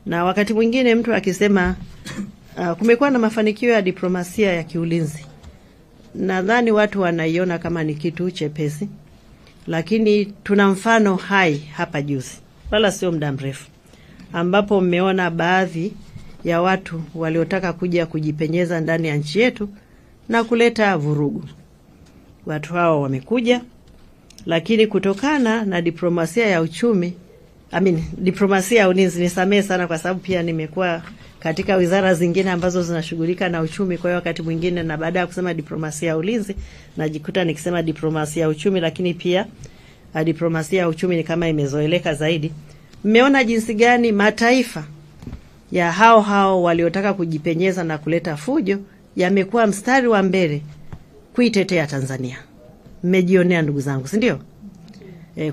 Na wakati mwingine mtu akisema kumekuwa na mafanikio ya diplomasia ya kiulinzi, nadhani watu wanaiona kama ni kitu chepesi, lakini tuna mfano hai hapa juzi, wala sio muda mrefu, ambapo mmeona baadhi ya watu waliotaka kuja kujipenyeza ndani ya nchi yetu na kuleta vurugu. Watu hao wamekuja, lakini kutokana na diplomasia ya uchumi, diplomasia ya ulinzi, nisamehe sana kwa sababu pia nimekuwa katika wizara zingine ambazo zinashughulika na uchumi, kwa hiyo wakati mwingine na baada ya kusema diplomasia ya ulinzi najikuta nikisema diplomasia ya uchumi, lakini pia diplomasia ya uchumi ni kama imezoeleka zaidi. Mmeona jinsi gani mataifa ya hao waliotaka kujipenyeza na kuleta fujo yamekuwa mstari wa mbele kuitetea Tanzania. Mmejionea ndugu zangu, si ndio?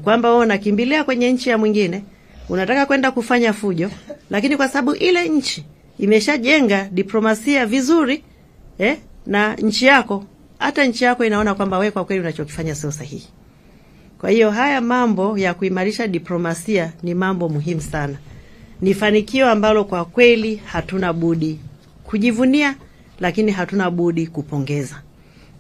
Kwamba wao nakimbilia kwenye nchi ya mwingine, unataka kwenda kufanya fujo, lakini kwa sababu ile nchi imeshajenga diplomasia vizuri, na nchi yako, hata nchi yako inaona kwamba wewe kwa kweli unachokifanya sio sahihi. Kwa hiyo haya mambo ya kuimarisha diplomasia ni mambo muhimu sana. Ni fanikio ambalo kwa kweli hatuna budi kujivunia, lakini hatuna budi kupongeza.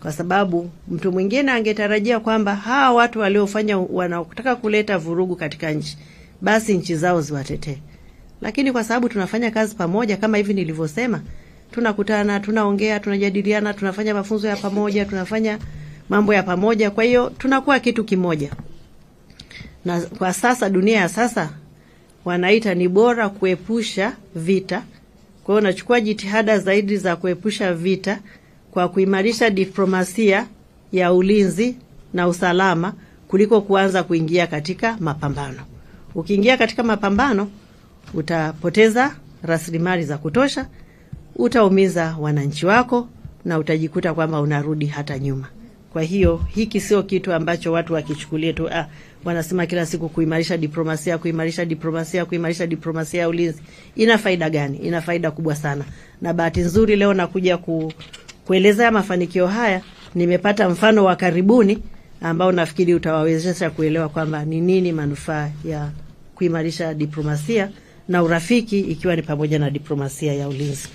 Kwa sababu mtu mwingine angetarajia kwamba hawa watu waliofanya wanataka kuleta vurugu katika nchi, basi nchi zao ziwatetee. Lakini kwa sababu tunafanya kazi pamoja kama hivi nilivyosema, tunakutana, tunaongea, tunajadiliana, tunafanya mafunzo ya pamoja, tunafanya mambo ya pamoja, kwa hiyo tunakuwa kitu kimoja. Na kwa sasa dunia ya sasa wanaita ni bora kuepusha vita. Kwa hiyo nachukua jitihada zaidi za kuepusha vita kwa kuimarisha diplomasia ya ulinzi na usalama kuliko kuanza kuingia katika mapambano. Ukiingia katika mapambano utapoteza rasilimali za kutosha, utaumiza wananchi wako na utajikuta kwamba unarudi hata nyuma. Kwa hiyo hiki sio kitu ambacho watu wakichukulia tu wanasema kila siku kuimarisha diplomasia, kuimarisha diplomasia, kuimarisha diplomasia ya ulinzi. Ina faida gani? Ina faida kubwa sana. Na bahati nzuri leo nakuja kuelezea mafanikio haya, nimepata mfano wa karibuni ambao nafikiri utawawezesha kuelewa kwamba ni nini manufaa ya kuimarisha diplomasia na urafiki, ikiwa ni pamoja na diplomasia ya ulinzi.